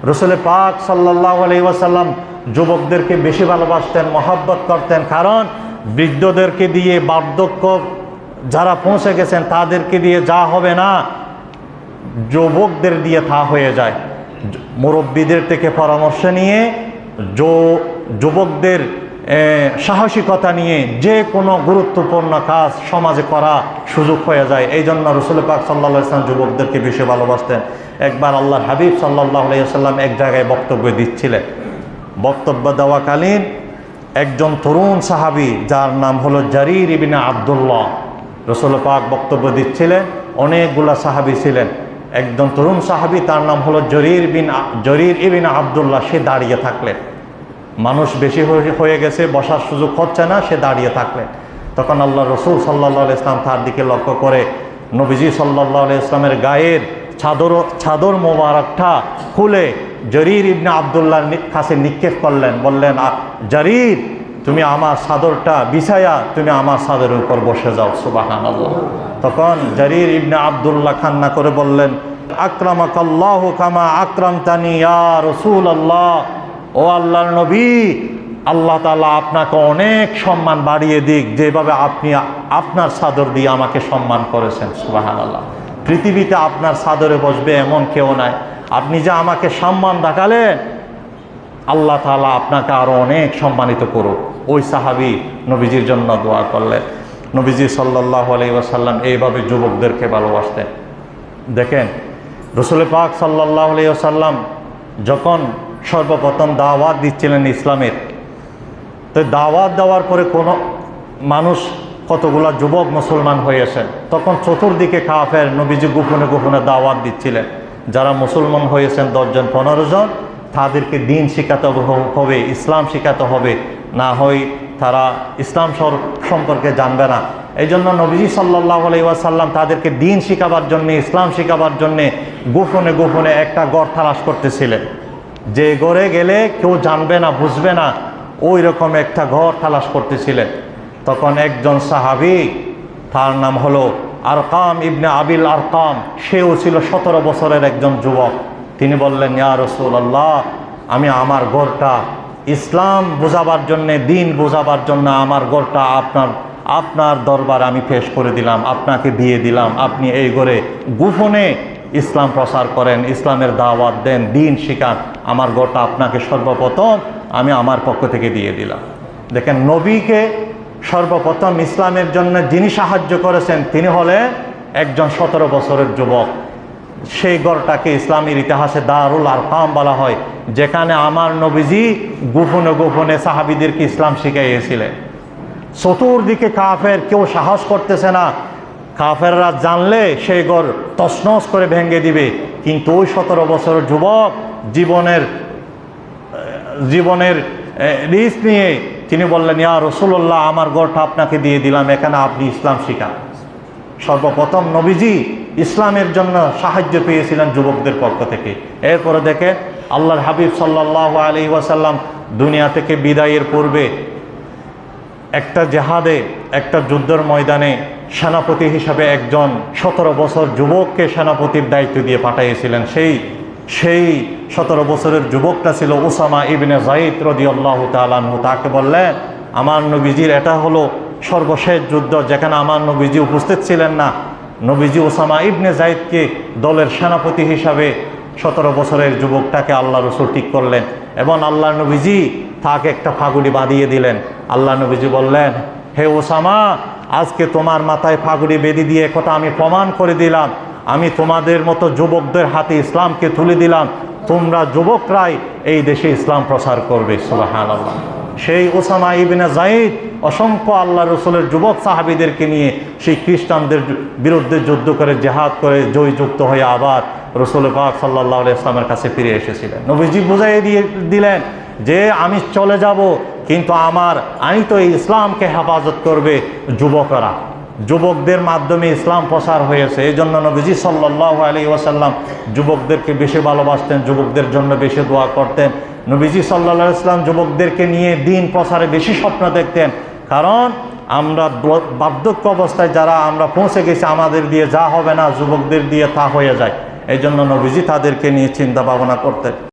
রসুল পাক সাল্লাল্লাহু আলাইহি ওয়াসাল্লাম যুবকদেরকে বেশি ভালোবাসতেন, মহব্বত করতেন। কারণ বৃদ্ধদেরকে দিয়ে, বার্ধক্য যারা পৌঁছে গেছেন তাদেরকে দিয়ে যা হবে না, যুবকদের দিয়ে তা হয়ে যায়। মুরব্বীদের থেকে পরামর্শ নিয়ে, যুবকদের সাহসিকতা নিয়ে যে কোনো গুরুত্বপূর্ণ কাজ সমাজে করা সুযোগ হয়ে যায়। এই জন্য রসুল পাক সাল্লাল্লাহু আলাইহি ওয়াসাল্লাম যুবকদেরকে বেশি ভালোবাসতেন। একবার আল্লাহর হাবিব সাল্লাল্লাহু আলাইহি ওয়াসাল্লাম এক জায়গায় বক্তব্য দিচ্ছিলেন। বক্তব্য দেওয়াকালীন একজন তরুণ সাহাবী, যার নাম হলো জারির ইবনে আব্দুল্লাহ, রসুল পাক বক্তব্য দিচ্ছিলেন। অনেকগুলা সাহাবী ছিলেন। একজন তরুণ সাহাবী, তার নাম হলো জরির ইবনে আব্দুল্লাহ, সে দাঁড়িয়ে থাকলেন। মানুষ বেশি হয়ে গেছে, বসার সুযোগ হচ্ছে না, সে দাঁড়িয়ে থাকলেন। তখন আল্লাহ রসুল সাল্লাল্লাহু আলাইহি ওয়াসাল্লাম তার দিকে লক্ষ্য করে নবীজি সাল্লাল্লাহু আলাইহি ওয়াসাল্লামের গায়ের চাদর মোবারকটা খুলে জরির ইবনে আব্দুল্লাহর কাছে নিক্ষেপ করলেন। বললেন, জরির, তুমি আমার চাদরটা বিছায়া তুমি আমার চাদরের উপর বসে যাও। সুবহানাল্লাহ। তখন জরির ইবনে আব্দুল্লাহ কান্না করে বললেন, আকরামাকাল্লাহু কামা আকরামতানি ইয়া রাসূলুল্লাহ। ও আল্লাহর নবী, আল্লাহ তাআলা আপনাকে অনেক সম্মান বাড়িয়ে দিক, যেভাবে আপনি আপনার চাদর দিয়ে আমাকে সম্মান করেছেন। সুবহানাল্লাহ। পৃথিবীতে আপনার চাদরে বসবে এমন কেউ নাই। আপনি যে আমাকে সম্মান দেখালেন, আল্লাহ তাআলা আপনাকে আরো অনেক সম্মানিত করুক। ওই সাহাবী নবীজির জন্য দোয়া করলেন। নবীজি সাল্লাল্লাহু আলাইহি ওয়াসাল্লাম এইভাবে যুবকদেরকে ভালোবাসতেন। দেখেন, রাসূল পাক সাল্লাল্লাহু আলাইহি ওয়াসাল্লাম যখন সর্বপ্রথম দাওয়াত দিচ্ছিলেন ইসলামের, তো দাওয়াত দেওয়ার পরে কোনো মানুষ, কতগুলা যুবক মুসলমান হয়েছেন। তখন চতুর্দিকে কাফের, নবীজি গোপনে গোপনে দাওয়াত দিচ্ছিলেন। যারা মুসলমান হয়েছেন 10 জন 15 জন, তাদেরকে দিন শিখাতে হবে, ইসলাম শিখাতে হবে, না হয় তারা ইসলাম সম্পর্কে জানবে না। এই জন্য নবীজি সাল্লাল্লাহু আলাইহি ওয়াসাল্লাম তাদেরকে দিন শিখাবার জন্যে, ইসলাম শিখাবার জন্যে গোপনে গোপনে একটা ঘর তালাশ করতেছিলেন। যে ঘরে গেলে কেউ জানবে না, বুঝবে না, ওই রকম একটা ঘর তালাশ করতেছিলেন। তখন একজন সাহাবী, তার নাম হলো আরকাম ইবনে আবিল আরকাম, সেও ছিল 17 বছরের একজন যুবক। তিনি বললেন, ইয়া রাসূলুল্লাহ, আমি আমার ঘরটা ইসলাম বোঝাবার জন্যে, দিন বোঝাবার জন্য আমার ঘরটা আপনার দরবারে আমি পেশ করে দিলাম, আপনাকে দিয়ে দিলাম। আপনি এই ঘরে গোপনে ইসলাম প্রচার করেন, ইসলামের দাওয়াত দেন, দিন শিখান। আমার ঘরটা আপনাকে সর্বপ্রথম আমি আমার পক্ষ থেকে দিয়ে দিলাম। দেখেন, নবীকে সর্বপ্রথম ইসলামের জন্য যিনি সাহায্য করেছেন, তিনি হলেন একজন 17 বছরের যুবক। সেই ঘরটাকে ইসলামের ইতিহাসে দারুল আরকাম বলা হয়, যেখানে আমার নবীজি গোপনে গোপনে সাহাবীদেরকে ইসলাম শিখাইয়েছিলেন। চতুর্দিকে কাফের, কেউ সাহস করতেছে না। কাফেররা জানলে সেই ঘর তছনছ করে ভেঙে দিবে। কিন্তু ওই 17 বছরের যুবক জীবনের রিস্ক নিয়ে তিনি বললেন, ইয়া রাসূলুল্লাহ, আমার ঘরটা আপনাকে দিয়ে দিলাম, এখানে আপনি ইসলাম শিখান। সর্বপ্রথম নবীজি ইসলামের জন্য সাহায্য পেয়েছিলেন যুবকদের পক্ষ থেকে। এরপরে দেখে আল্লাহর হাবিব সাল্লাল্লাহু আলাইহি ওয়াসাল্লাম দুনিয়া থেকে বিদায়ের পূর্বে একটা জেহাদে, একটা যুদ্ধের ময়দানে সেনাপতি হিসাবে একজন 17 বছর যুবককে সেনাপতির দায়িত্ব দিয়ে পাঠিয়েছিলেন। সেই 17 বছরের যুবকটা ছিল উসামা ইবনে যায়েদ রাদিয়াল্লাহু তাআলা আনহু। তাকে বললেন, আমার নবীজির এটা হলো সর্বশেষ যুদ্ধ, যেখানে আমার নবীজি উপস্থিত ছিলেন না। নবীজি উসামা ইবনে যায়েদকে দলের সেনাপতি হিসাবে 17 বছরের যুবকটাকে আল্লাহ রসুল ঠিক করলেন, এবং আল্লাহ নবীজি তাকে একটা ফাগুড়ি বাঁধিয়ে দিলেন। আল্লাহ নবীজি বললেন, হে ওসামা, আজকে তোমার মাথায় ফাগুড়ি বেঁধে দিয়ে কথা আমি প্রমাণ করে দিলাম, আমি তোমাদের মতো যুবকদের হাতে ইসলামকে তুলে দিলাম, তোমরা যুবকরাই এই দেশে ইসলাম প্রচার করবে। সুবহানাল্লাহ। সেই ওসামা ইবনে যায়েদ অসংখ্য আল্লাহ রসুলের যুবক সাহাবীদেরকে নিয়ে সেই খ্রিস্টানদের বিরুদ্ধে যুদ্ধ করে, জেহাদ করে জয়যুক্ত হয়ে আবার রসুল পাক সাল্লাল্লাহু আলাইহি ওয়াসাল্লামের কাছে ফিরে এসেছিলেন। নবীজি বুঝাইয়ে দিলেন যে আমি চলে যাব, কিন্তু আমি তো এই ইসলামকে হেফাজত করবে যুবকরা। যুবকদের মাধ্যমে ইসলাম প্রচার হয়েছে। এই জন্য নবীজি সাল্লাল্লাহু আলাইহি ওয়াসাল্লাম যুবকদেরকে বেশি ভালোবাসতেন, যুবকদের জন্য বেশি দোয়া করতেন। নবীজি সাল্লাল্লাহু আলাইহি ওয়াসাল্লাম যুবকদেরকে নিয়ে দিন প্রচারে বেশি স্বপ্ন দেখতেন। কারণ আমরা বার্ধক্য অবস্থায় যারা আমরা পৌঁছে গেছি, আমাদের দিয়ে যা হবে না, যুবকদের দিয়ে তা হয়ে যায়। এই জন্য নবীজি তাদেরকে নিয়ে চিন্তা ভাবনা করতেন।